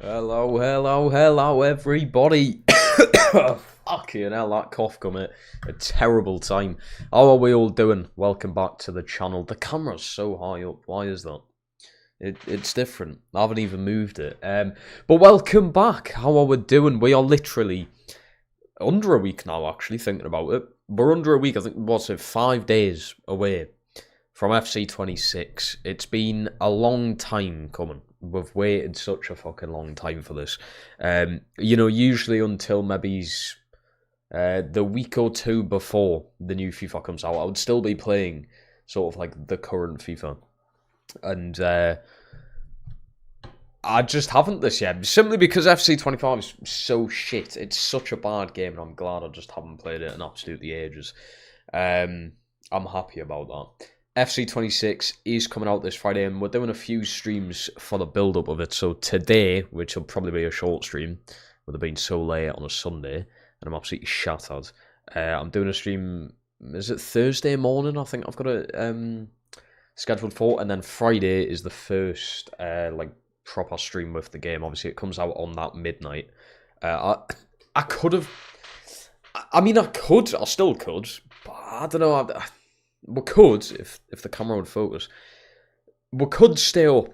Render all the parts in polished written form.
Hello, everybody. Fucking hell, that cough come at a terrible time. How are we all doing? Welcome back to the channel. The camera's so high up. Why is that? It's different. I haven't even moved it. But welcome back. How are we doing? We are literally under a week now, actually, thinking about it. We're under a week, I think, what's it, 5 days away from FC26. It's been a long time coming. We've waited such a fucking long time for this. Usually until maybe the week or two before the new FIFA comes out, I would still be playing sort of like the current FIFA. And I just haven't this year, simply because FC25 is so shit. It's such a bad game, and I'm glad I just haven't played it in absolutely ages. I'm happy about that. FC26 is coming out this Friday, and we're doing a few streams for the build-up of it. So today, which will probably be a short stream, with it being so late on a Sunday, and I'm absolutely shattered. I'm doing a stream, is it Thursday morning? I think I've got it scheduled for, and then Friday is the first proper stream with the game. Obviously, it comes out on that midnight. I still could, but I don't know. We could, if the camera would focus, we could stay up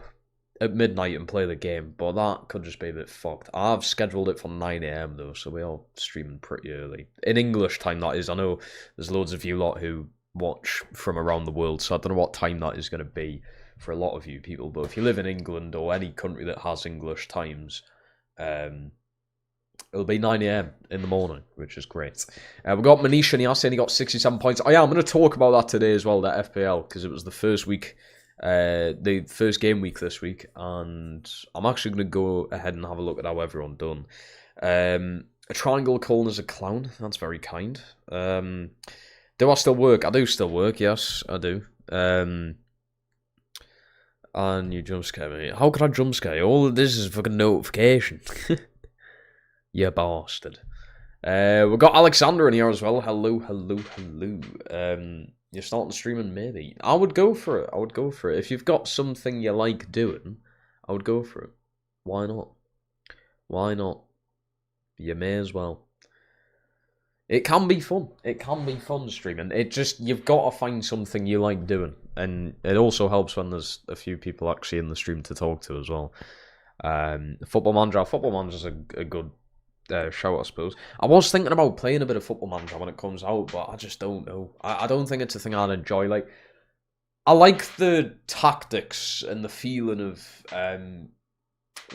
at midnight and play the game, but that could just be a bit fucked. I've scheduled it for 9 AM though, so we are streaming pretty early. In English time, that is. I know there's loads of you lot who watch from around the world, so I don't know what time that is going to be for a lot of you people, but if you live in England or any country that has English times, it'll be 9 AM in the morning, which is great. We've got Manish Niasse, and he got 67 points. Oh yeah, I'm going to talk about that today as well, that FPL, because it was the first week, the first game week this week, and I'm actually going to go ahead and have a look at how everyone done. A triangle calling as a clown, that's very kind. Do I still work? I do still work, yes, I do. And you jump scare me. How could I jump scare you? All of this is a fucking notification. You bastard. We've got Alexander in here as well. Hello. You're starting streaming, maybe. I would go for it. If you've got something you like doing, I would go for it. Why not? You may as well. It can be fun. It can be fun streaming. You've got to find something you like doing. And it also helps when there's a few people actually in the stream to talk to as well. Football Manager's a good show, I suppose. I was thinking about playing a bit of Football Manager when it comes out, but I just don't know. I don't think it's a thing I'd enjoy. Like, I like the tactics and the feeling of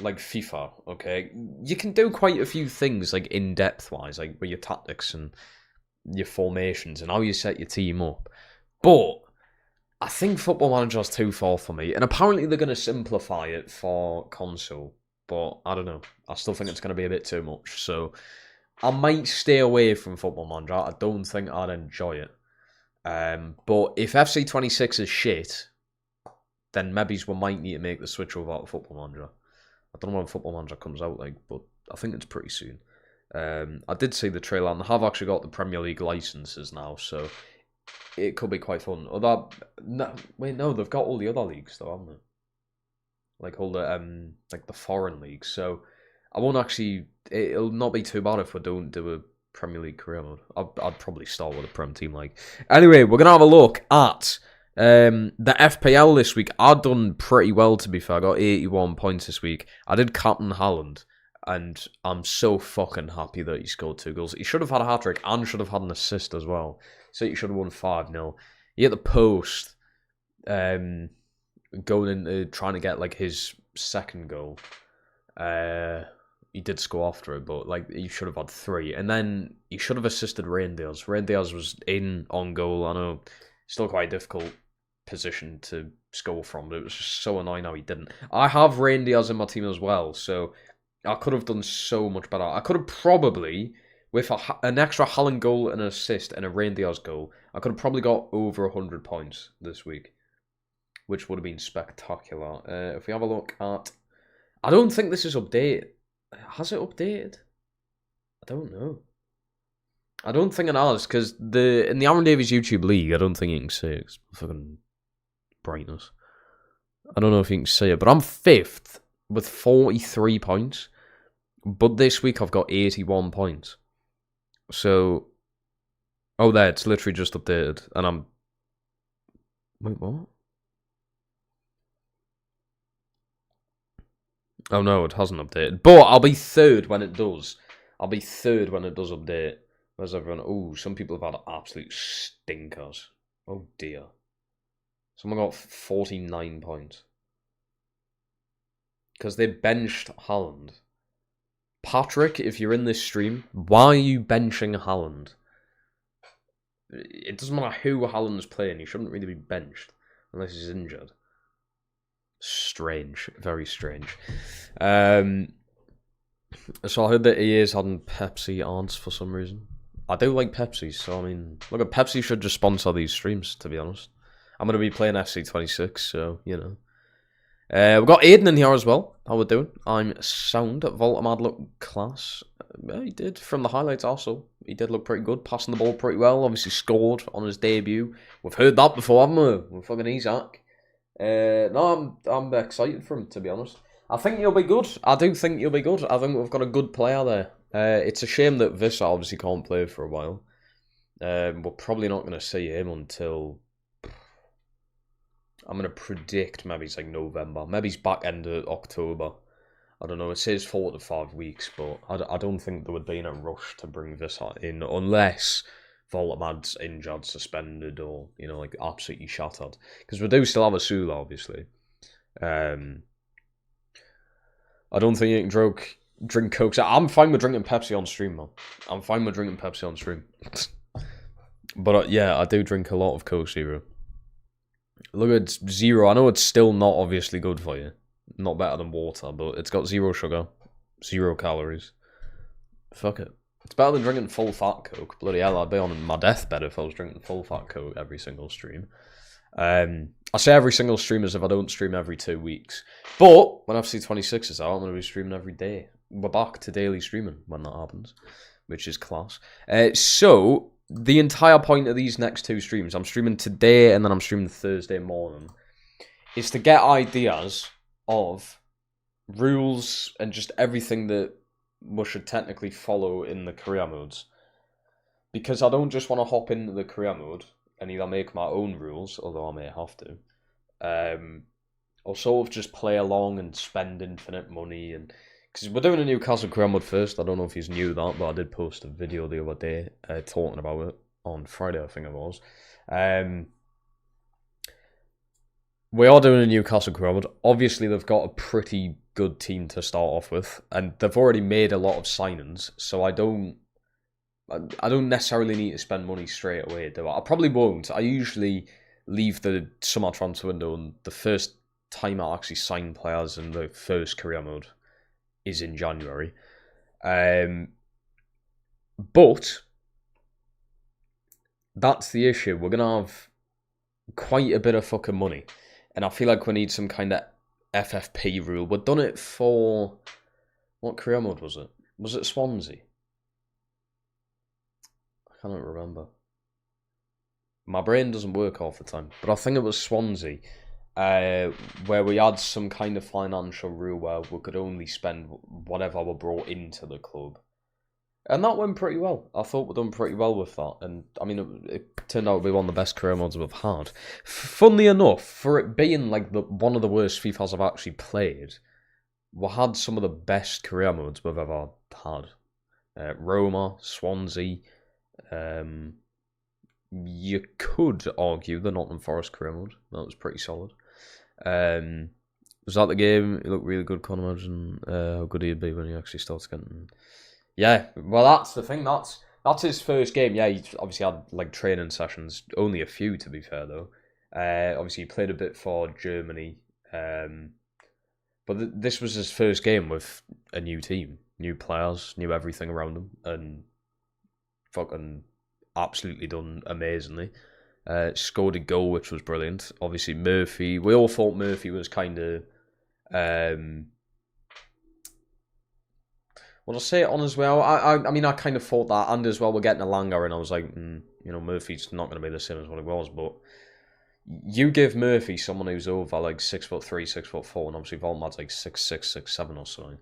like FIFA, okay? You can do quite a few things, like, in-depth wise, like with your tactics and your formations and how you set your team up. But I think Football Manager's too far for me, and apparently they're going to simplify it for console, but I don't know. I still think it's going to be a bit too much, so I might stay away from Football Manager. I don't think I'd enjoy it. But if FC26 is shit, then maybe we might need to make the switch over to Football Manager. I don't know when Football Manager comes out, like, but I think it's pretty soon. I did see the trailer, and they have actually got the Premier League licenses now, so it could be quite fun. No, they've got all the other leagues though, haven't they? Like all the like the foreign leagues. So I won't actually. It'll not be too bad if we don't do a Premier League career mode. I'd probably start with a Prem team. Like, anyway, we're gonna have a look at the FPL this week. I've done pretty well, to be fair. I got 81 points this week. I did captain Haaland, and I'm so fucking happy that he scored 2 goals. He should have had a hat-trick and should have had an assist as well. So he should have won 5-0. He hit the post, going into trying to get like his second goal. He did score after it, but like he should have had 3. And then he should have assisted Rain Diaz. Rain Diaz was in on goal. I know, still quite a difficult position to score from, but it was just so annoying how he didn't. I have Rain Diaz in my team as well, so I could have done so much better. I could have probably, with an extra Haaland goal and an assist and a Rain Diaz goal, I could have probably got over 100 points this week, which would have been spectacular. If we have a look at... I don't think this is updated. Has it updated? I don't know. I don't think it has, because in the Aaron Davies YouTube League, I don't think you can see it. Fucking brightness. I don't know if you can see it, but I'm 5th with 43 points. But this week I've got 81 points. So, oh, there, it's literally just updated. And I'm... Wait, what? Oh, no, it hasn't updated. But I'll be third when it does. I'll be third when it does update. Where's everyone? Oh, some people have had absolute stinkers. Oh, dear. Someone got 49 points. Because they benched Haaland. Patrick, if you're in this stream, why are you benching Haaland? It doesn't matter who Haaland's playing, he shouldn't really be benched. Unless he's injured. Strange. Very strange. So I heard that EA's having Pepsi ads for some reason. I do like Pepsi, so I mean... Look, Pepsi should just sponsor these streams, to be honest. I'm going to be playing FC26, so, you know. We've got Aiden in here as well. How we doing? I'm sound. Voltamad looked class. He did from the highlights also. He did look pretty good, passing the ball pretty well. Obviously scored on his debut. We've heard that before, haven't we? With fucking Isaac. No, I'm excited for him, to be honest. I think he'll be good. I do think he'll be good. I think we've got a good player there. It's a shame that Vissa obviously can't play for a while. We're probably not going to see him until... I'm going to predict maybe it's like November. Maybe it's back end of October. I don't know. It says 4 to 5 weeks, but I don't think there would be in a rush to bring Vissa in unless Voltamad's injured, suspended, or, you know, like absolutely shattered. Because we do still have a Sula, obviously. I don't think you can drink Coke. I'm fine with drinking Pepsi on stream, man. I'm fine with drinking Pepsi on stream. But yeah, I do drink a lot of Coke Zero. Look at zero. I know it's still not obviously good for you. Not better than water, but it's got 0 sugar, 0 calories. Fuck it. It's better than drinking full fat Coke. Bloody hell, I'd be on my deathbed if I was drinking full fat Coke every single stream. I say every single stream as if I don't stream every 2 weeks. But when FC26 is out, I'm going to be streaming every day. We're back to daily streaming when that happens, which is class. So... the entire point of these next 2 streams, I'm streaming today and then I'm streaming Thursday morning, is to get ideas of rules and just everything that we should technically follow in the career modes. Because I don't just want to hop into the career mode and either make my own rules, although I may have to, or sort of just play along and spend infinite money and... Because we're doing a Newcastle career mode first. I don't know if you knew that, but I did post a video the other day talking about it on Friday, I think it was. We are doing a Newcastle career mode. Obviously, they've got a pretty good team to start off with, and they've already made a lot of signings. So I don't necessarily need to spend money straight away, do I? I probably won't. I usually leave the summer transfer window, and the first time I actually sign players in the first career mode is in January. But that's the issue. We're going to have quite a bit of fucking money. And I feel like we need some kind of FFP rule. We've done it for... What career mode was it? Was it Swansea? I cannot remember. My brain doesn't work half the time. But I think it was Swansea. Where we had some kind of financial rule where we could only spend whatever we brought into the club. And that went pretty well. I thought we'd done pretty well with that. And, I mean, it turned out to be one of the best career modes we've had. Funnily enough, for it being, like, one of the worst FIFAs I've actually played, we had some of the best career modes we've ever had. Roma, Swansea, you could argue the Nottingham Forest career mode. That was pretty solid. Was that the game? He looked really good. Can't imagine how good he'd be when he actually starts getting... Yeah, well, that's the thing. That's his first game. Yeah, he obviously had like training sessions. Only a few, to be fair, though. Obviously, he played a bit for Germany. But this was his first game with a new team. New players, new everything around him. And fucking absolutely done amazingly. Scored a goal, which was brilliant. Obviously, Murphy. We all thought Murphy was kind of... Well, I'll say it on as well. I mean, I kind of thought that. And as well, we're getting a Langer, and I was like, you know, Murphy's not going to be the same as what he was. But You give Murphy someone who's over like 6'3", 6'4", and obviously Volmad's like 6'6", 6'7" or something.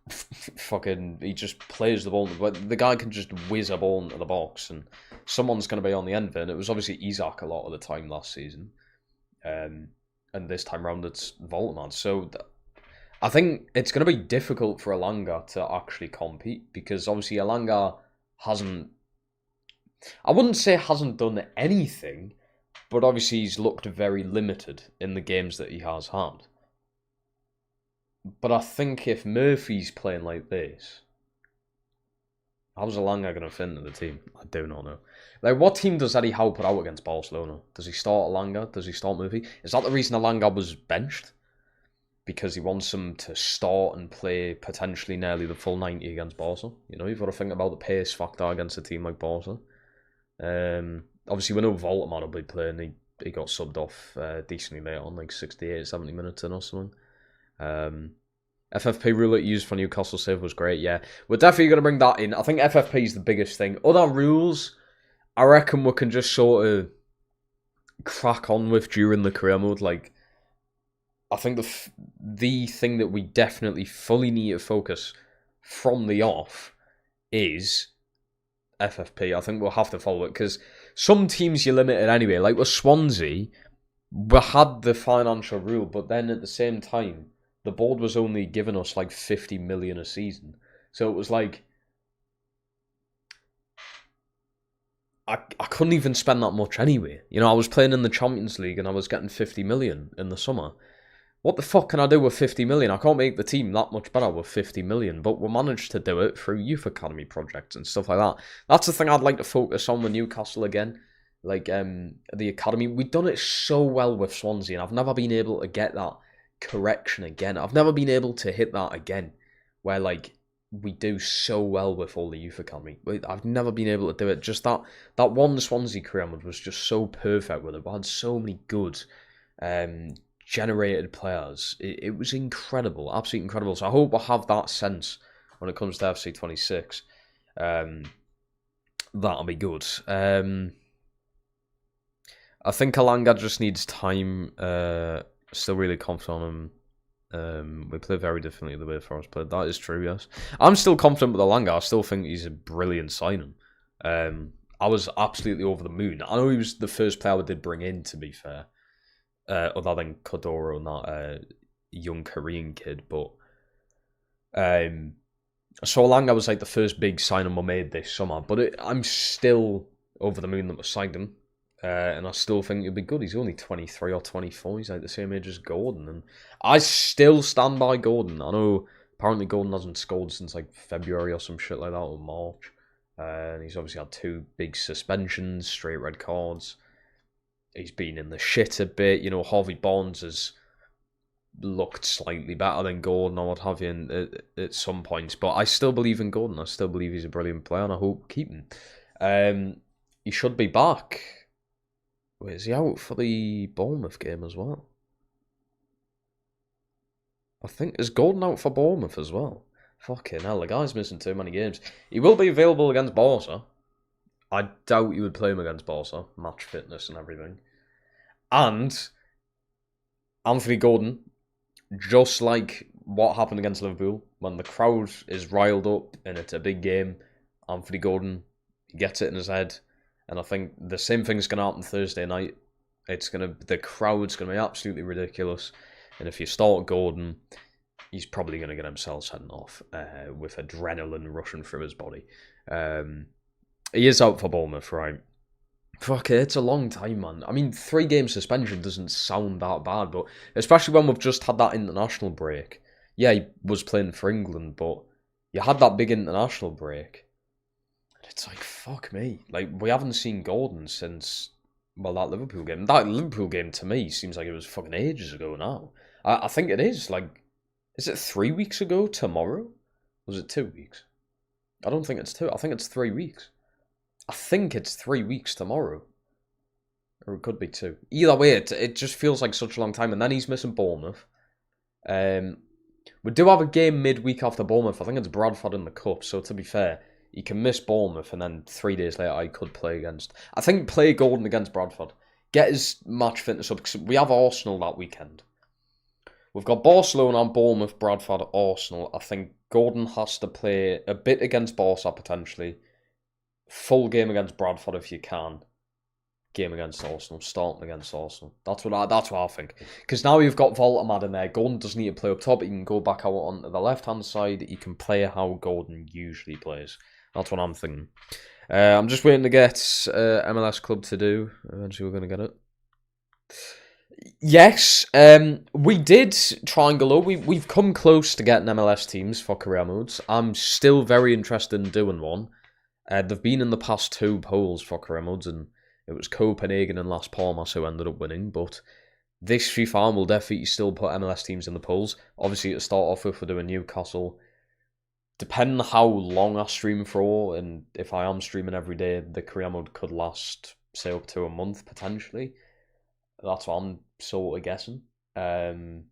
Fucking, he just plays the ball. The guy can just whiz a ball into the box, and someone's going to be on the end of it. And it was obviously Isak a lot of the time last season, and this time round it's Voltman. So I think it's going to be difficult for Elanga to actually compete, because obviously Elanga hasn't. I wouldn't say hasn't done anything, but obviously he's looked very limited in the games that he has had. But I think if Murphy's playing like this, how's Elanga going to fit into the team? I do not know. Like, what team does Eddie Howe put out against Barcelona? Does he start Elanga? Does he start Murphy? Is that the reason Elanga was benched? Because he wants him to start and play potentially nearly the full 90 against Barca? You know, you've got to think about the pace factor against a team like Barca. Obviously, we know Voltman will be playing. He got subbed off decently late on, like 68, 70 minutes in or something. FFP rule it used for Newcastle save was great, yeah. We're definitely going to bring that in. I think FFP is the biggest thing. Other rules, I reckon we can just sort of crack on with during the career mode. Like, I think the thing that we definitely fully need to focus from the off is FFP. I think we'll have to follow it, because some teams you're limited anyway. Like with Swansea, we had the financial rule, but then at the same time, the board was only giving us like 50 million a season. So it was like, I couldn't even spend that much anyway. You know, I was playing in the Champions League and I was getting 50 million in the summer. What the fuck can I do with 50 million? I can't make the team that much better with 50 million, but we managed to do it through youth academy projects and stuff like that. That's the thing I'd like to focus on with Newcastle again. Like, the academy, we've done it so well with Swansea, and I've never been able to get that correction again. I've never been able to hit that again, where like we do so well with all the youth academy. I've never been able to do it. Just that one Swansea career mode was just so perfect with it. We had so many good generated players. It was incredible, absolutely incredible. So I hope we'll have that sense when it comes to FC26. That'll be good. I think Elanga just needs time. Still really confident on him. We play very differently the way Forest played. That is true, yes. I'm still confident with Elanga. I still think he's a brilliant signing. I was absolutely over the moon. I know he was the first player we did bring in, to be fair. Other than Kodoro and that young Korean kid. But so Elanga was like the first big signing we made this summer. But I'm still over the moon that we signed him. And I still think he'll be good. He's only 23 or 24. He's like the same age as Gordon. And I still stand by Gordon. I know apparently Gordon hasn't scored since like February or some shit like that, or March. And he's obviously had 2 big suspensions, straight red cards. He's been in the shit a bit. You know, Harvey Barnes has looked slightly better than Gordon or what have you at some points. But I still believe in Gordon. I still believe he's a brilliant player, and I hope keep him. He should be back. Wait, is he out for the Bournemouth game as well? I think, is Gordon out for Bournemouth as well? Fucking hell, the guy's missing too many games. He will be available against Barca. I doubt you would play him against Barca. Match fitness and everything. And Anthony Gordon, just like what happened against Liverpool, when the crowd is riled up and it's a big game, Anthony Gordon, he gets it in his head. And I think the same thing's going to happen Thursday night. The crowd's going to be absolutely ridiculous. And if you start Gordon, he's probably going to get himself sent off with adrenaline rushing through his body. He is out for Bournemouth, right? Fuck it, it's a long time, man. I mean, 3-game suspension doesn't sound that bad, but especially when we've just had that international break. Yeah, he was playing for England, but you had that big international break. It's like, fuck me. Like, we haven't seen Gordon since, well, that Liverpool game. That Liverpool game, to me, seems like it was fucking ages ago now. I think it is. Like, is it 3 weeks ago tomorrow? Was it 2 weeks? I don't think it's 2. I think it's 3 weeks. I think it's 3 weeks tomorrow. Or it could be 2. Either way, it just feels like such a long time. And then he's missing Bournemouth. We do have a game midweek after Bournemouth. I think it's Bradford in the Cup. So, to be fair, He can miss Bournemouth, and then 3 days later I could play against. I think play Gordon against Bradford. Get his match fitness up, because we have Arsenal that weekend. We've got Barcelona, Bournemouth, Bradford, Arsenal. I think Gordon has to play a bit against Barca potentially. Full game against Bradford if you can. Game against Arsenal, starting against Arsenal. That's what I think. Because now you've got Voltamad in there. Gordon doesn't need to play up top. He can go back out onto the left-hand side. He can play how Gordon usually plays. That's what I'm thinking. I'm just waiting to get MLS Club to do. Eventually we're going to get it. Yes, we did triangle. We've come close to getting MLS teams for career modes. I'm still very interested in doing one. They've been in the past 2 polls for career modes, and it was Copenhagen and Las Palmas who ended up winning. But this FIFA will definitely still put MLS teams in the polls. Obviously, to start off with, we're doing Newcastle. Depending on how long I stream for, and if I am streaming every day, the career mode could last, say, up to a month potentially. That's what I'm sort of guessing. And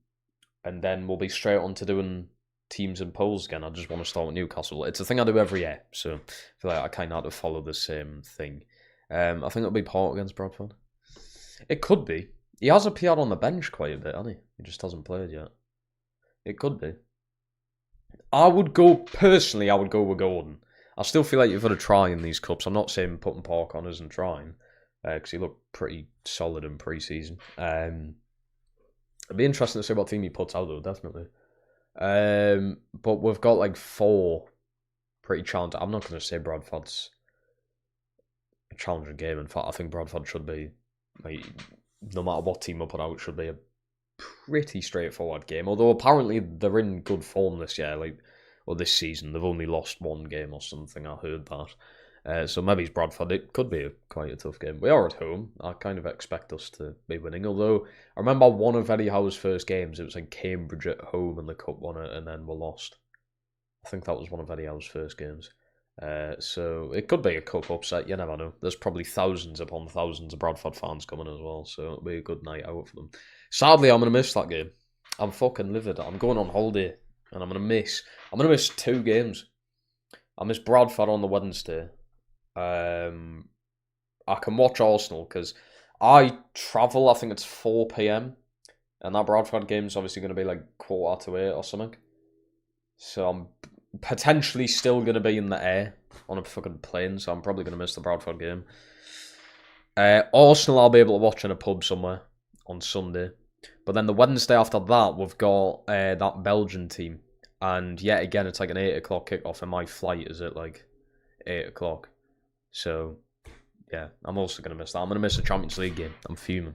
then we'll be straight on to doing teams and polls again. I just want to start with Newcastle. It's a thing I do every year, so I feel like I kind of have to follow the same thing. I think it'll be Port against Bradford. It could be. He has appeared on the bench quite a bit, hasn't he? He just hasn't played yet. It could be. I would go with Gordon. I still feel like you've got to try in these cups. I'm not saying putting Park on isn't trying, because he looked pretty solid in pre-season. It'd be interesting to see what team he puts out, though, definitely. But we've got like 4 pretty challenging. I'm not going to say Bradford's a challenging game. In fact, I think Bradford should be, like, no matter what team I put out, should be a pretty straightforward game. Although apparently they're in good form this year, this season. They've only lost 1 game or something. I heard that. So maybe it's Bradford. It could be quite a tough game. We are at home. I kind of expect us to be winning. Although I remember one of Eddie Howe's first games. It was like Cambridge at home, and the cup won it, and then we lost. I think that was one of Eddie Howe's first games. So it could be a cup upset. You never know. There's probably thousands upon thousands of Bradford fans coming as well. So it'll be a good night out for them. Sadly, I'm gonna miss that game. I'm fucking livid. I'm going on holiday, and I'm gonna miss 2 games. I miss Bradford on the Wednesday. I can watch Arsenal because I travel. I think it's 4 p.m. and that Bradford game is obviously going to be like 7:45 or something. So I'm potentially still going to be in the air on a fucking plane. So I'm probably going to miss the Bradford game. Arsenal, I'll be able to watch in a pub somewhere on Sunday. But then the Wednesday after that, we've got that Belgian team, and yet again, it's like an 8 o'clock kickoff, and my flight is at like 8 o'clock. So, yeah, I'm also going to miss that. I'm going to miss the Champions League game. I'm fuming.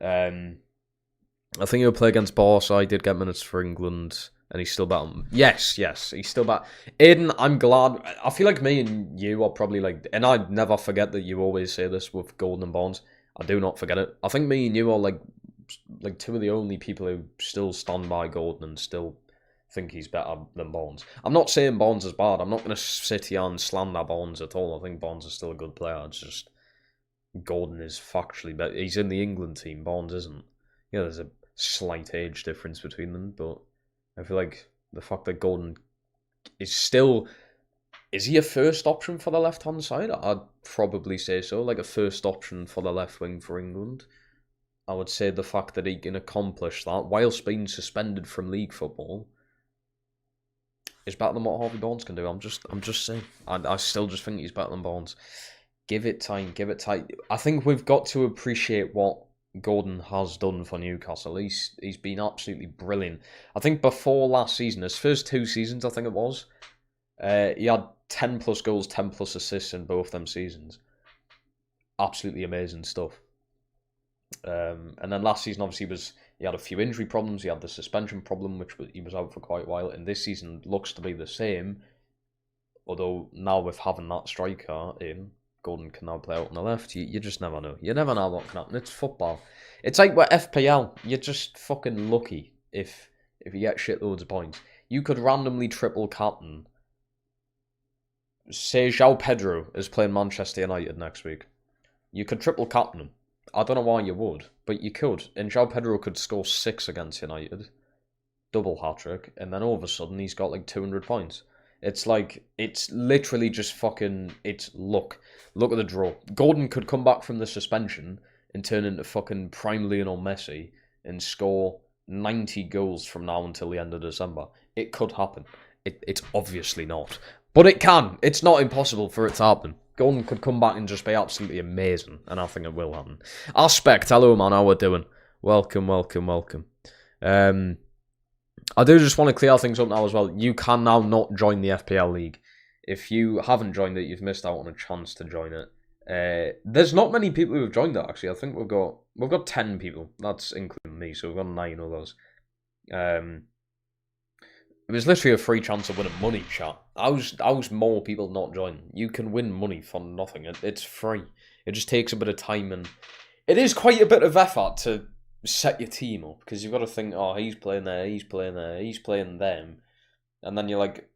I think he'll play against Barca. I did get minutes for England, and he's still back. Yes, he's still back. Aiden, I'm glad. I feel like me and you are probably like, and I never forget that you always say this with Golden and Barnes. I do not forget it. I think me and you are like 2 of the only people who still stand by Golden and still think he's better than Barnes. I'm not saying Barnes is bad. I'm not going to sit here and slander Barnes at all. I think Barnes is still a good player. It's just Gordon is factually better. He's in the England team. Barnes isn't. Yeah, there's a slight age difference between them, but I feel like the fact that Gordon is still... Is he a first option for the left-hand side? I'd probably say so. Like a first option for the left wing for England. I would say the fact that he can accomplish that whilst being suspended from league football is better than what Harvey Barnes can do. I'm just saying. I still just think he's better than Barnes. Give it time. I think we've got to appreciate what Gordon has done for Newcastle. He's been absolutely brilliant. I think before last season, his first 2 seasons, I think it was, he had 10 plus goals, 10 plus assists in both them seasons. Absolutely amazing stuff. And then last season, obviously, he had a few injury problems. He had the suspension problem, which he was out for quite a while. And this season looks to be the same. Although now with having that striker in, Gordon can now play out on the left. You just never know. You never know what can happen. It's football. It's like with FPL. You're just fucking lucky if you get shitloads of points. You could randomly triple captain. Say João Pedro is playing Manchester United next week. You could triple captain him. I don't know why you would, but you could. And João Pedro could score 6 against United. Double hat-trick. And then all of a sudden, he's got like 200 points. It's like, it's literally just fucking, it's luck. Look at the draw. Gordon could come back from the suspension and turn into fucking prime Lionel Messi and score 90 goals from now until the end of December. It could happen. It's obviously not. But it can. It's not impossible for it to happen. Gordon could come back and just be absolutely amazing, and I think it will happen. Aspect, hello man, how we doing? Welcome, welcome, welcome. I do just want to clear things up now as well. You can now not join the FPL League. If you haven't joined it, you've missed out on a chance to join it. There's not many people who have joined it, actually. I think we've got 10 people. That's including me, so we've got 9 of those. It was literally a free chance of winning money, chat. How's more people not joining? You can win money for nothing. It's free. It just takes a bit of time, and it is quite a bit of effort to set your team up, because you've got to think, oh, he's playing there, he's playing there, he's playing them, and then you're like,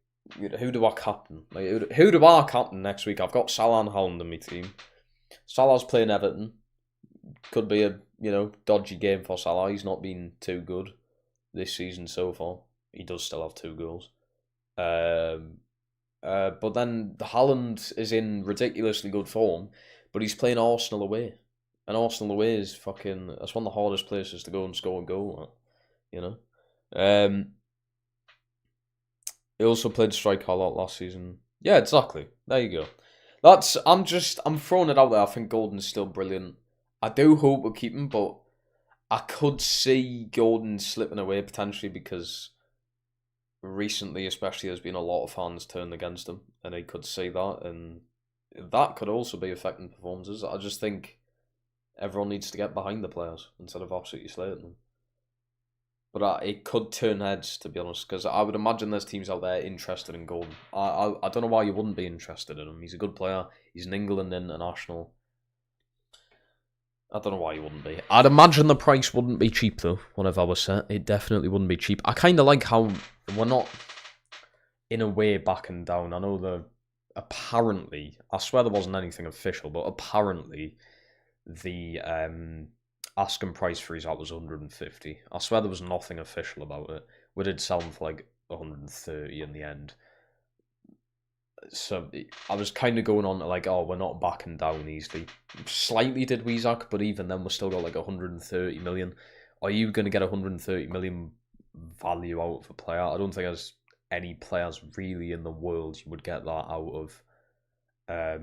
who do I captain? Like, who do I captain next week? I've got Salah and Haaland in my team. Salah's playing Everton. Could be a dodgy game for Salah. He's not been too good this season so far. He does still have 2 goals. But then Haaland is in ridiculously good form, but he's playing Arsenal away. And Arsenal away is fucking... That's one of the hardest places to go and score a goal at, He also played striker a lot last season. Yeah, exactly. There you go. I'm throwing it out there. I think Gordon's still brilliant. I do hope we'll keep him, but I could see Gordon slipping away potentially, because recently, especially, there's been a lot of fans turned against him, and he could see that, and that could also be affecting performances. I just think everyone needs to get behind the players instead of absolutely slating them. But it could turn heads, to be honest, because I would imagine there's teams out there interested in Gordon. I don't know why you wouldn't be interested in him. He's a good player. He's an England international. I don't know why you wouldn't be. I'd imagine the price wouldn't be cheap, though, whenever I was set. It definitely wouldn't be cheap. I kind of like how we're not, in a way, backing down. I know apparently, I swear there wasn't anything official, but apparently the asking price for his out was 150. I swear there was nothing official about it. We did sell him for like 130 in the end. So I was kind of going on to like, oh, we're not backing down easily. Slightly did Weezak, but even then we're still got like 130 million. Are you going to get 130 million value out of a player? I don't think there's any players really in the world you would get that out of.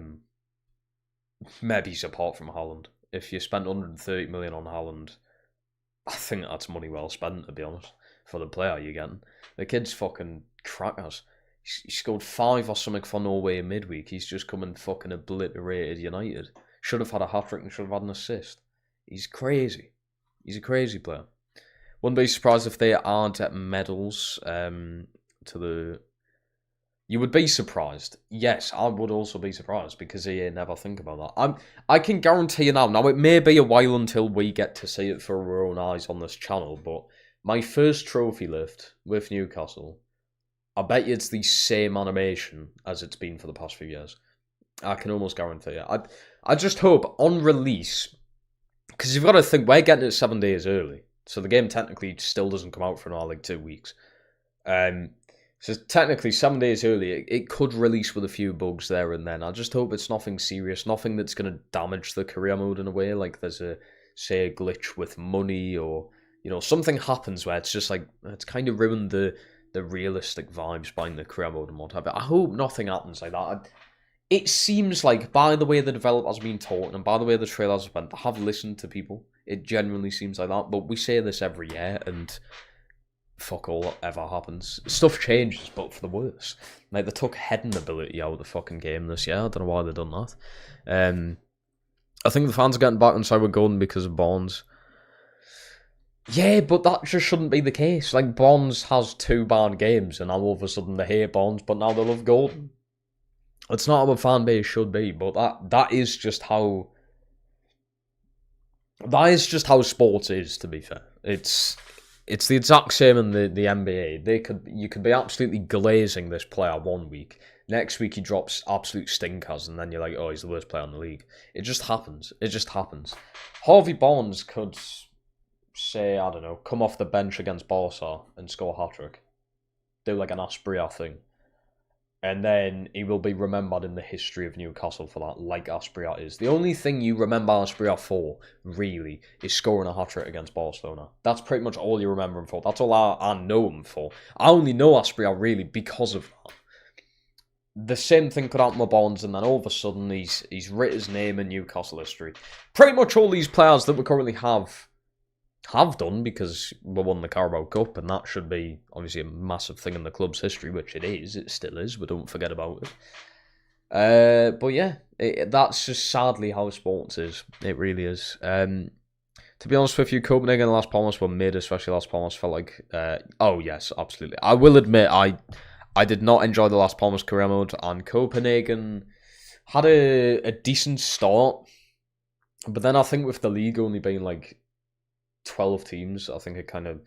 Maybe apart from Haaland. If you spent 130 million on Haaland, I think that's money well spent, to be honest, for the player you're getting. The kid's fucking crackers. He scored 5 or something for Norway in midweek. He's just come and fucking obliterated United. Should have had a hat-trick and should have had an assist. He's crazy. He's a crazy player. Wouldn't be surprised if they aren't at medals to the... You would be surprised. Yes, I would also be surprised, because you never think about that. I can guarantee you now. Now, it may be a while until we get to see it for our own eyes on this channel, but my first trophy lift with Newcastle, I bet you it's the same animation as it's been for the past few years. I can almost guarantee it. I just hope on release, because you've got to think, we're getting it 7 days early, so the game technically still doesn't come out for another like 2 weeks. So technically 7 days early, it could release with a few bugs there and then. I just hope it's nothing serious, nothing that's going to damage the career mode in a way, like there's a glitch with money, or something happens where it's just like, it's kind of ruined the realistic vibes behind the career mode and whatever. I hope nothing happens like that. It seems like, by the way the developers have been talking, and by the way the trailers have went, I have listened to people. It genuinely seems like that, but we say this every year, and fuck all ever happens. Stuff changes, but for the worse. Like, they took heading ability out of the fucking game this year. I don't know why they've done that. I think the fans are getting back on side with Gordon because of Barnes. Yeah, but that just shouldn't be the case. Like, Barnes has 2 bad games, and now all of a sudden they hate Barnes, but now they love Gordon. It's not how a fan base should be, but that is just how... That is just how sports is, to be fair. It's the exact same in the NBA. You could be absolutely glazing this player 1 week. Next week he drops absolute stinkers, and then you're like, oh, he's the worst player in the league. It just happens. It just happens. Harvey Barnes could, say, I don't know, come off the bench against Barca and score a hat-trick. Do like an Aspria thing. And then he will be remembered in the history of Newcastle for that, like Asprilla is. The only thing you remember Asprilla for, really, is scoring a hat-trick against Barcelona. That's pretty much all you remember him for. That's all I know him for. I only know Asprilla, really, because of that. The same thing could happen with Bonds, and then all of a sudden he's writ his name in Newcastle history. Pretty much all these players that we currently have done, because we won the Carabao Cup, and that should be obviously a massive thing in the club's history, which it is. It still is. We don't forget about it. But yeah, that's just sadly how sports is. It really is. To be honest with you, Copenhagen and Las Palmas were mid, especially Las Palmas felt like... oh yes, absolutely. I will admit, I did not enjoy the Las Palmas career mode, and Copenhagen had a decent start, but then I think with the league only being like 12 teams, I think it kind of...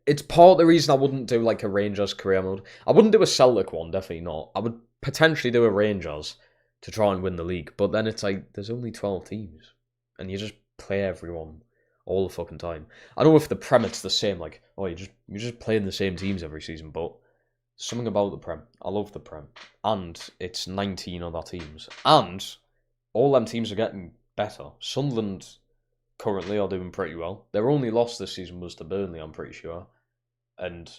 It's part of the reason I wouldn't do like a Rangers career mode. I wouldn't do a Celtic one, definitely not. I would potentially do a Rangers to try and win the league, but then it's like, there's only 12 teams, and you just play everyone all the fucking time. I know if the Prem it's the same, like, oh, you're just playing the same teams every season, but something about the Prem. I love the Prem. And it's 19 other teams. And all them teams are getting better. Sunderland currently are doing pretty well. Their only loss this season was to Burnley, I'm pretty sure. And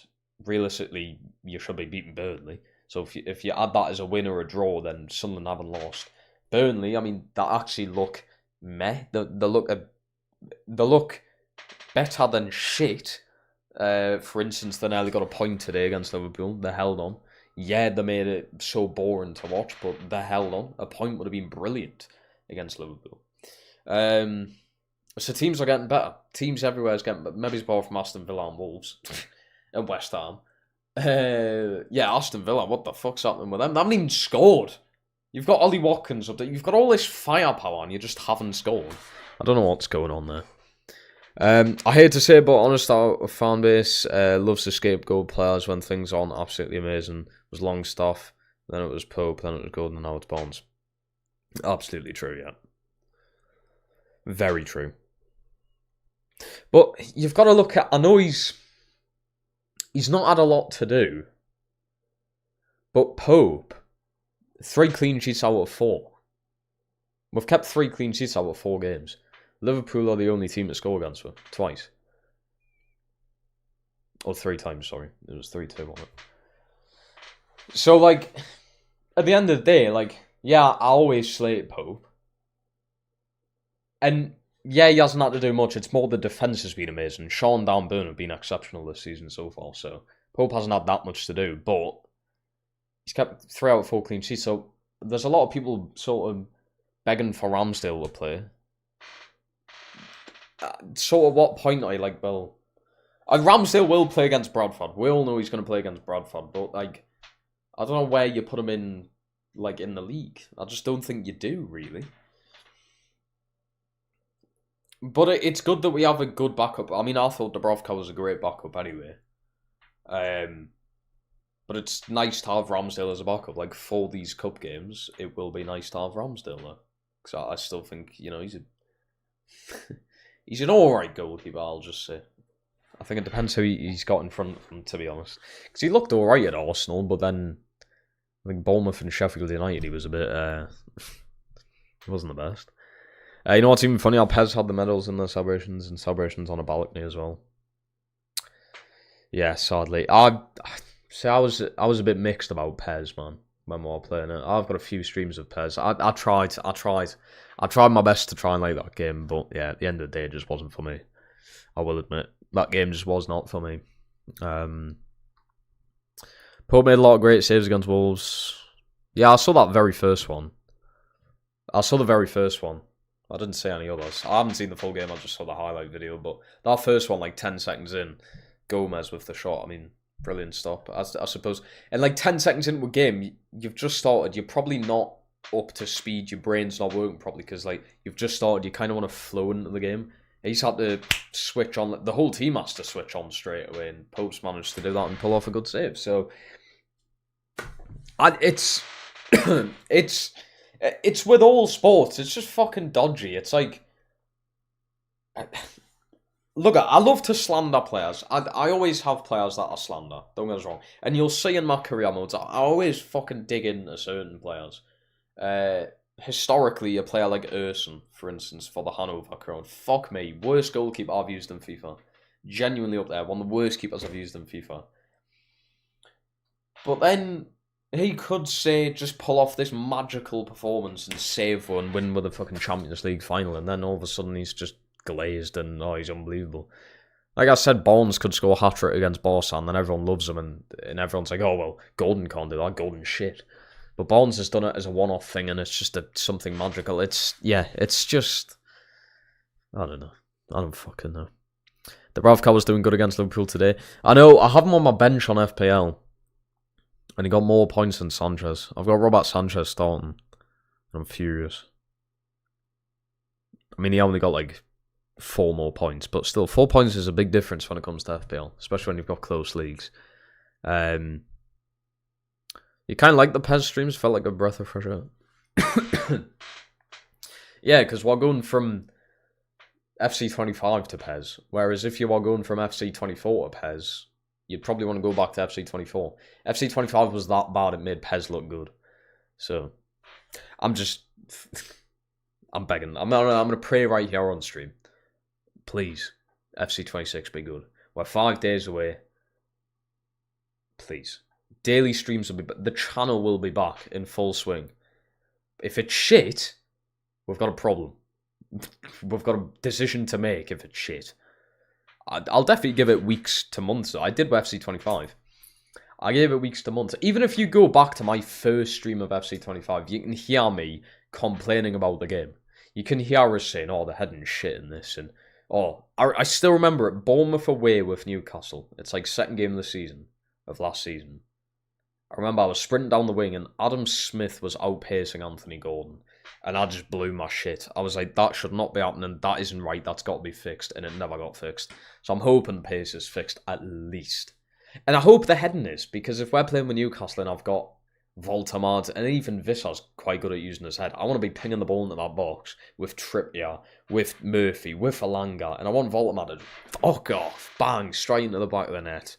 realistically, you should be beating Burnley. So if you add that as a win or a draw, then Sunderland haven't lost. Burnley, I mean, they actually look meh. They look better than shit. For instance, they nearly got a point today against Liverpool. They held on. Yeah, they made it so boring to watch, but they held on. A point would have been brilliant against Liverpool. So teams are getting better. Teams everywhere is getting better. Maybe it's more from Aston Villa and Wolves and West Ham. Yeah, Aston Villa, what the fuck's happening with them? They haven't even scored. You've got Ollie Watkins up there. You've got all this firepower and you just haven't scored. I don't know what's going on there. I hate to say it, but honest, our fan base loves to scapegoat players when things aren't absolutely amazing. It was Longstaff, then it was Pope, then it was Gordon, and now it's Bonds. Absolutely true, yeah. Very true. But you've got to look at... I know he's not had a lot to do, but Pope, 3 clean sheets out of 4. We've kept 3 clean sheets out of 4 games. Liverpool are the only team to score against her. Twice. Or 3 times, sorry. It was 3-2 on it. So, like, at the end of the day, like, yeah, I always slate Pope. And, yeah, he hasn't had to do much. It's more the defence has been amazing. Shaw and Dan Burn have been exceptional this season so far. So, Pope hasn't had that much to do. But he's kept 3 out of 4 clean sheets. So, there's a lot of people sort of begging for Ramsdale to play. Sort of what point are you like, well... Ramsdale will play against Bradford. We all know he's going to play against Bradford. But, like, I don't know where you put him in, like, in the league. I just don't think you do, really. But it's good that we have a good backup. I mean, I thought Dubravka was a great backup anyway. But it's nice to have Ramsdale as a backup. Like, for these cup games, it will be nice to have Ramsdale there. Because I still think, you know, he's a... he's an alright goalkeeper, I'll just say. I think it depends who he's got in front of him, to be honest. Because he looked alright at Arsenal, but then... I think Bournemouth and Sheffield United, he was a bit... he wasn't the best. You know what's even funny? Our Pez had the medals in the celebrations, and celebrations on a balcony as well. Yeah, sadly. I was a bit mixed about Pez, man, when we were playing it. I've got a few streams of Pez. I tried my best to try and like that game, but yeah, at the end of the day, it just wasn't for me. I will admit. That game just was not for me. Pope made a lot of great saves against Wolves. Yeah, I saw that very first one. I saw the very first one. I didn't see any others. I haven't seen the full game, I just saw the highlight video. But that first one, like 10 seconds in, Gomez with the shot, I mean, brilliant stop, I suppose. And like 10 seconds into a game, you've just started, you're probably not up to speed, your brain's not working properly because like you've just started, you kind of want to flow into the game. He's had to switch on, the whole team has to switch on straight away, and Pope's managed to do that and pull off a good save. So, it's with all sports, it's just fucking dodgy. It's like, Look, I love to slander players. I always have players that I slander. Don't get us wrong. And you'll see in my career modes, I always fucking dig into certain players. Historically, a player like Erson, for instance, for the Hanover Crown. Fuck me. Worst goalkeeper I've used in FIFA. Genuinely up there. One of the worst keepers I've used in FIFA. But then he could say just pull off this magical performance and save one, win with a fucking Champions League final, and then all of a sudden he's just glazed and he's unbelievable. Like I said, Barnes could score a hat-trick against Barca and then everyone loves him and everyone's like, oh well, Golden can't do that, Golden shit. But Barnes has done it as a one-off thing and it's just something magical. It's just, I don't know. I don't fucking know. The Ravka was doing good against Liverpool today. I know, I have him on my bench on FPL. And he got more points than Sanchez. I've got Robert Sanchez starting. I'm furious. I mean, he only got like 4 more points. But still, 4 points is a big difference when it comes to FPL. Especially when you've got close leagues. You kind of like the PES streams. Felt like a breath of fresh air. Yeah, because we're going from FC25 to PES. Whereas if you are going from FC24 to PES, you'd probably want to go back to FC24. FC25 was that bad, it made PES look good. So, I'm begging. I'm going to pray right here on stream. Please, FC26 be good. We're 5 days away. Please. Daily streams will be back. The channel will be back in full swing. If it's shit, we've got a problem. We've got a decision to make if it's shit. I'll definitely give it weeks to months, though. I did with FC25. I gave it weeks to months. Even if you go back to my first stream of FC25, you can hear me complaining about the game. You can hear us saying, oh, they're heading shit in this. And I still remember it. Bournemouth away with Newcastle. It's like second game of the season, of last season. I remember I was sprinting down the wing and Adam Smith was outpacing Anthony Gordon. And I just blew my shit. I was like, that should not be happening. That isn't right. That's got to be fixed. And it never got fixed. So I'm hoping pace is fixed at least. And I hope the heading is. Because if we're playing with Newcastle and I've got Voltamad and even Visser's quite good at using his head, I want to be pinging the ball into that box with Trippier, with Murphy, with Alanga. And I want Voltamad to fuck off. Bang. Straight into the back of the net.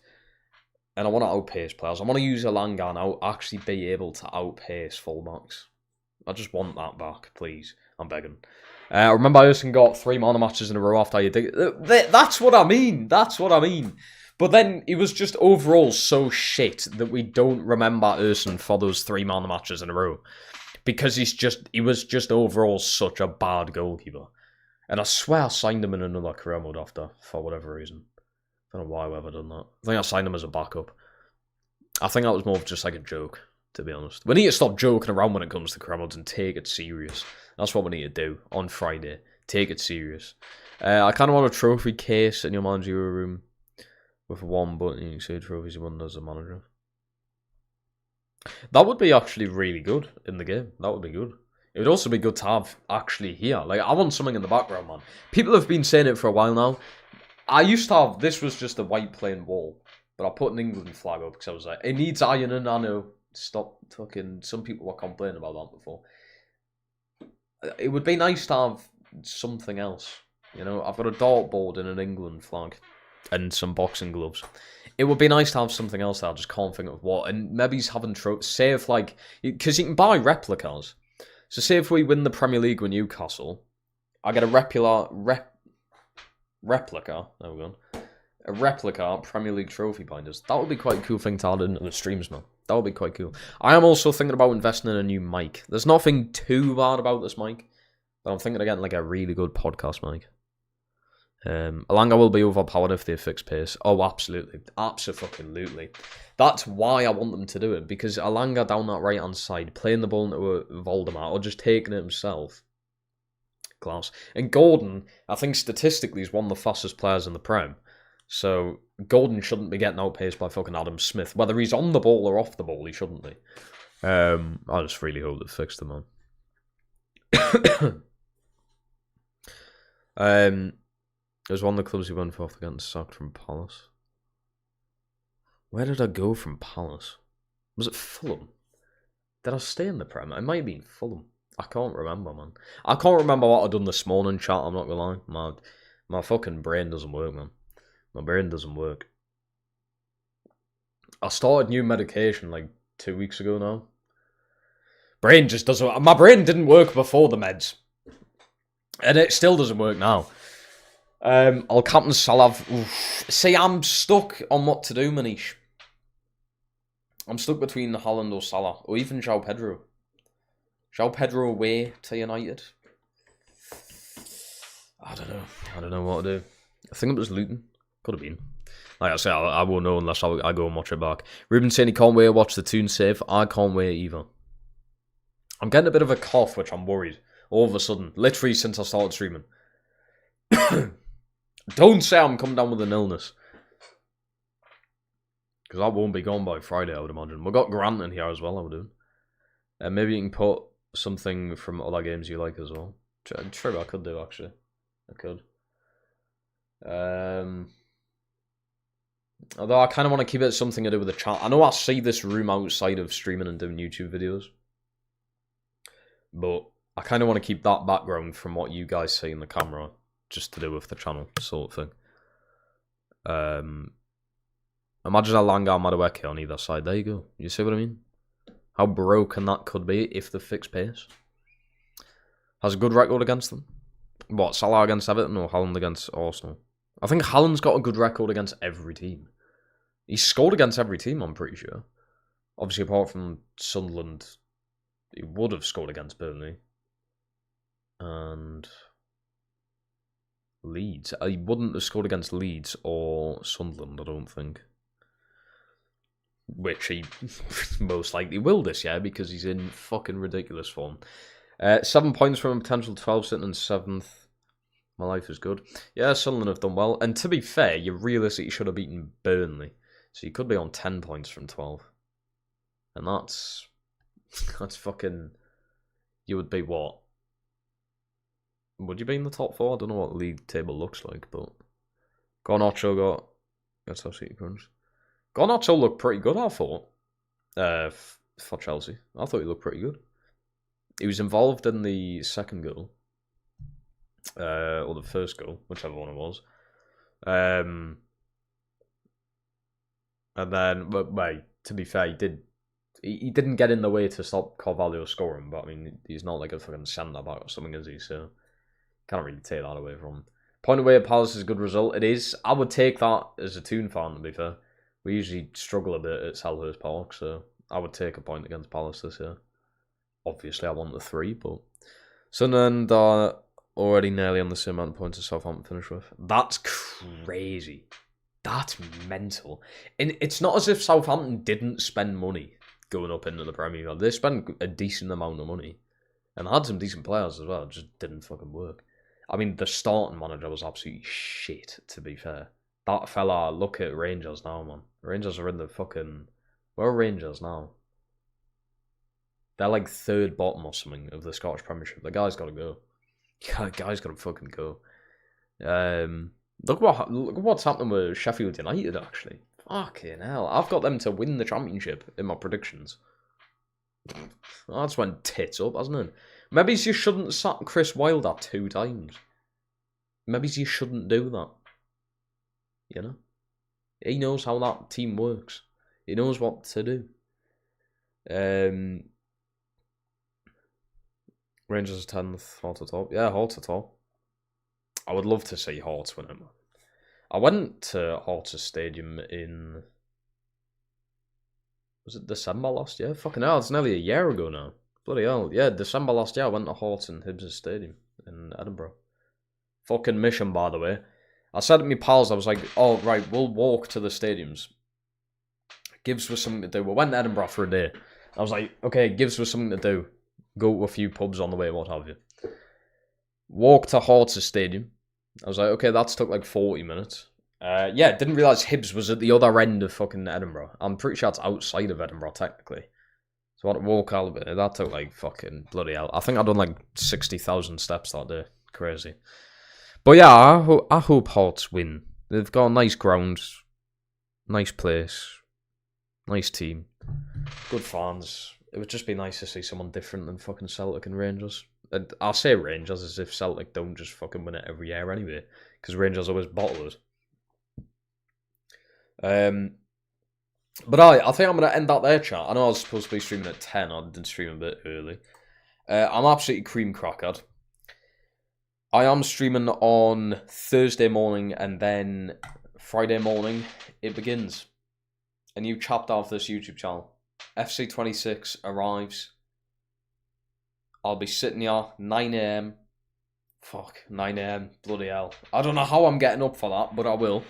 And I want to outpace players. I want to use Alanga and I'll actually be able to outpace fullbacks. I just want that back, please. I'm begging. I remember Erson got 3 man matches in a row after you did. That's what I mean. That's what I mean. But then he was just overall so shit that we don't remember Erson for those 3 man matches in a row. Because he was just overall such a bad goalkeeper. And I swear I signed him in another career mode after, for whatever reason. I don't know why I've ever done that. I think I signed him as a backup. I think that was more of just like a joke, to be honest. We need to stop joking around when it comes to career modes and take it serious. That's what we need to do on Friday. Take it serious. I kind of want a trophy case in your manager room with one button. You can see trophies you won as a manager. That would be actually really good in the game. That would be good. It would also be good to have actually here. Like, I want something in the background, man. People have been saying it for a while now. I used to have, this was just a white plain wall, but I put an England flag up because I was like, it needs ironing, I know. Stop talking. Some people were complaining about that before. It would be nice to have something else. You know, I've got a dartboard and an England flag and some boxing gloves. It would be nice to have something else that I just can't think of what. And maybe he's having trophies. Say if like, because you can buy replicas. So say if we win the Premier League with Newcastle, I get a replica. There we go. A replica Premier League trophy binders. That would be quite a cool thing to add into the streams, man. That would be quite cool. I am also thinking about investing in a new mic. There's nothing too bad about this mic, but I'm thinking of getting like a really good podcast mic. Alanga will be overpowered if they fix pace. Oh, absolutely. Absolutely. That's why I want them to do it, because Alanga down that right-hand side, playing the ball into a Voldemort, or just taking it himself. Class. And Gordon, I think statistically, is one of the fastest players in the Prem. So, Gordon shouldn't be getting outpaced by fucking Adam Smith. Whether he's on the ball or off the ball, he shouldn't be. I just really hope they fixed him, man. It was one of the clubs he went for after getting sacked from Palace. Where did I go from Palace? Was it Fulham? Did I stay in the Prem? It might have been Fulham. I can't remember, man. I can't remember what I'd done this morning, chat, I'm not gonna lie. My fucking brain doesn't work, man. My brain doesn't work. I started new medication like 2 weeks ago now. Brain just doesn't... My brain didn't work before the meds. And it still doesn't work now. I'll captain Salah. See, I'm stuck on what to do, Manish. I'm stuck between Haaland or Salah, or even João Pedro. João Pedro away to United. I don't know what to do. I think it was Luton. Could have been. Like I say, I won't know unless I go and watch it back. Ruben saying he can't wait to watch the Toon save. I can't wait either. I'm getting a bit of a cough, which I'm worried. All of a sudden. Literally since I started streaming. Don't say I'm coming down with an illness. Because that won't be gone by Friday, I would imagine. We've got Grant in here as well, I would do. Maybe you can put something from other games you like as well. True, I could do, actually. I could. Although I kind of want to keep it something to do with the chat. I know I see this room outside of streaming and doing YouTube videos. But I kind of want to keep that background from what you guys see in the camera. Just to do with the channel, sort of thing. Imagine a Langa Madueke on either side. There you go. You see what I mean? How broken that could be if they fix pace. Has a good record against them. What, Salah against Everton or Haaland against Arsenal? I think Haaland's got a good record against every team. He's scored against every team, I'm pretty sure. Obviously, apart from Sunderland, he would have scored against Burnley. And Leeds. He wouldn't have scored against Leeds or Sunderland, I don't think. Which he most likely will this year because he's in fucking ridiculous form. 7 points from a potential 12, sitting in 7th. My life is good. Yeah, Sunderland have done well. And to be fair, you realistically should have beaten Burnley. So you could be on 10 points from 12. And that's fucking... You would be what? Would you be in the top 4? I don't know what the league table looks like, but... Garnacho got... That's absolutely crunch. Garnacho looked pretty good, I thought. For Chelsea. I thought he looked pretty good. He was involved in the second goal. Or the first goal, whichever one it was. And then, but wait, to be fair, he didn't get in the way to stop Carvalho scoring, but I mean, he's not like a fucking centre-back or something, is he? So, can't really take that away from him. Point away at Palace is a good result. It is. I would take that as a Toon fan, to be fair. We usually struggle a bit at Selhurst Park, so I would take a point against Palace this year. Obviously, I want the 3, but... Sunderland are already nearly on the same amount of points as Southampton finished with. That's crazy. That's mental. And it's not as if Southampton didn't spend money going up into the Premier League. They spent a decent amount of money. And had some decent players as well. It just didn't fucking work. I mean, the starting manager was absolutely shit, to be fair. That fella, look at Rangers now, man. Rangers are in the fucking... Where are Rangers now? They're like 3rd bottom or something of the Scottish Premiership. The guy's got to go. Yeah, the guy's got to fucking go. Look what's happening with Sheffield United, actually. Fucking hell. I've got them to win the Championship in my predictions. That's went tits up, hasn't it? Maybe you shouldn't sack Chris Wilder 2 times. Maybe you shouldn't do that. You know? He knows how that team works. He knows what to do. Rangers 10th, Hearts at top. Yeah, Hearts at top. I would love to see Hearts win it, man. I went to Hearts Stadium in... Was it December last year? Fucking hell, it's nearly a year ago now. Bloody hell. Yeah, December last year I went to Hearts and Hibs Stadium in Edinburgh. Fucking mission, by the way. I said to my pals, I was like, oh, right, we'll walk to the stadiums. Gives us something to do. We went to Edinburgh for a day. I was like, okay, gives us something to do. Go to a few pubs on the way, what have you. Walk to Hearts Stadium. I was like, okay, that's took like 40 minutes. Yeah, didn't realise Hibs was at the other end of fucking Edinburgh. I'm pretty sure it's outside of Edinburgh, technically. So I had to walk out of it. That took like fucking bloody hell. I think I done like 60,000 steps that day. Crazy. But yeah, I hope Hearts win. They've got a nice ground. Nice place. Nice team. Good fans. It would just be nice to see someone different than fucking Celtic and Rangers. And I'll say Rangers as if Celtic don't just fucking win it every year anyway. because Rangers always bottle it. But I think I'm going to end that there, chat. I know I was supposed to be streaming at 10. I did stream a bit early. I'm absolutely cream crackered. I am streaming on Thursday morning, and then Friday morning it begins. A new chapter of this YouTube channel. FC26 arrives. I'll be sitting here 9 AM. Fuck, 9 AM. Bloody hell. I don't know how I'm getting up for that, but I will.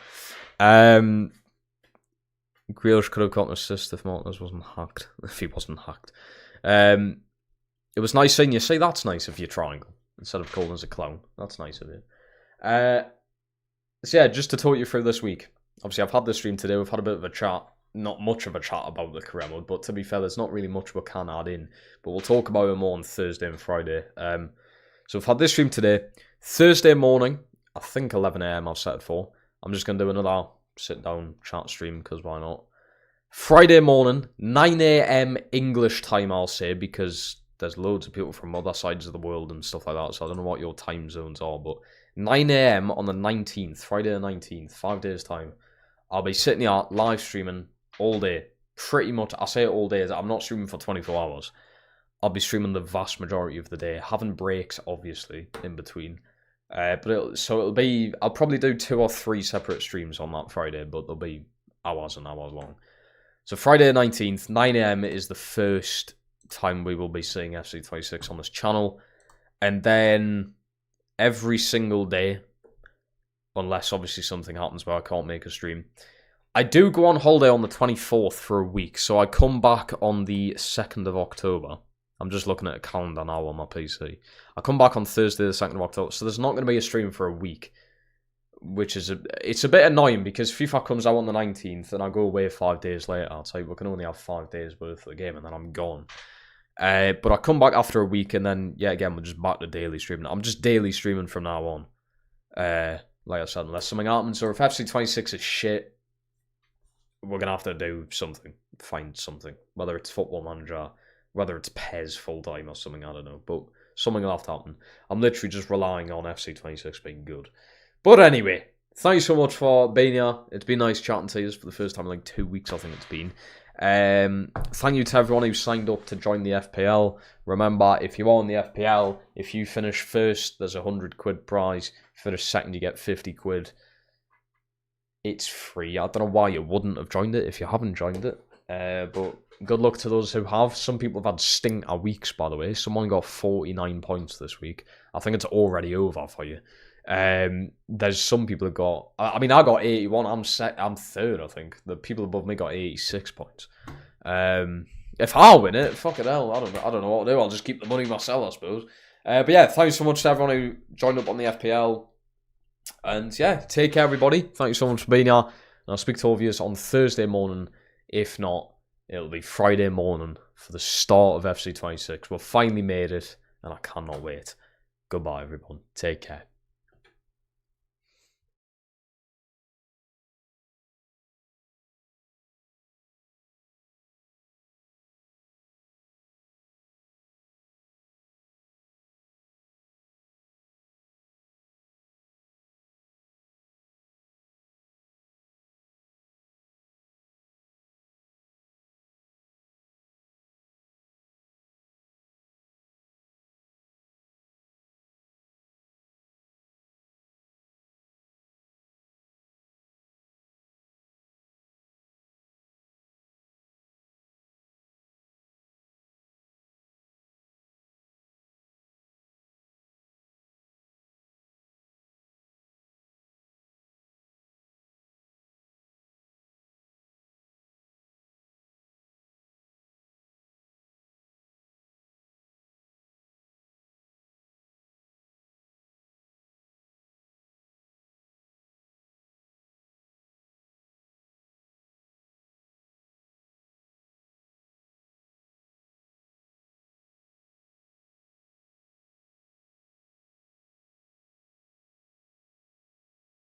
Grealish could have got an assist if Martinez wasn't hacked. If he wasn't hacked. It was nice seeing you. See, that's nice of you, Triangle. Instead of calling us a clown. That's nice of you. So yeah, just to talk you through this week. Obviously, I've had this stream today. We've had a bit of a chat. Not much of a chat about the career mode, but to be fair, there's not really much we can add in. But we'll talk about it more on Thursday and Friday. So we've had this stream today. Thursday morning, I think 11 AM I've set it for. I'm just going to do another sit-down chat stream, because why not? Friday morning, 9 AM English time, I'll say, because there's loads of people from other sides of the world and stuff like that, so I don't know what your time zones are, but 9 AM on the 19th, Friday the 19th, 5 days' time, I'll be sitting here live streaming all day. Pretty much, I say it all day, I'm not streaming for 24 hours. I'll be streaming the vast majority of the day, having breaks, obviously, in between. But it'll be, I'll probably do 2 or 3 separate streams on that Friday, but they'll be hours and hours long. So Friday the 19th, 9 AM is the first time we will be seeing FC26 on this channel. And then every single day, unless obviously something happens where I can't make a stream, I do go on holiday on the 24th for a week. So I come back on the 2nd of October. I'm just looking at a calendar now on my PC. I come back on Thursday the 2nd of October. So there's not going to be a stream for a week. Which is, it's a bit annoying because FIFA comes out on the 19th and I go away 5 days later. It's like, we can only have 5 days worth of the game and then I'm gone. But I come back after a week and then, yeah, again, we're just back to daily streaming. I'm just daily streaming from now on. Like I said, unless something happens, or if FC26 is shit, we're going to have to do something. Find something. Whether it's Football Manager, whether it's PES full-time or something, I don't know. But something will have to happen. I'm literally just relying on FC26 being good. But anyway, thank you so much for being here. It's been nice chatting to you for the first time in like 2 weeks, I think it's been. Thank you to everyone who signed up to join the FPL. Remember, if you are on the FPL, if you finish first, there's a £100 prize. If you finish second, you get 50 quid. It's free. I don't know why you wouldn't have joined it if you haven't joined it. But good luck to those who have. Some people have had stinker weeks, by the way. Someone got 49 points this week. I think it's already over for you. There's some people who got, I mean, I got 81. I'm third, I think. The people above me got 86 points. If I win it, fucking hell, I don't know what to do. I'll just keep the money myself, I suppose. But yeah, thanks so much to everyone who joined up on the FPL. And yeah, take care, everybody. Thank you so much for being here. And I'll speak to all of you on Thursday morning. If not, it'll be Friday morning for the start of FC26. We've finally made it, and I cannot wait. Goodbye, everyone. Take care.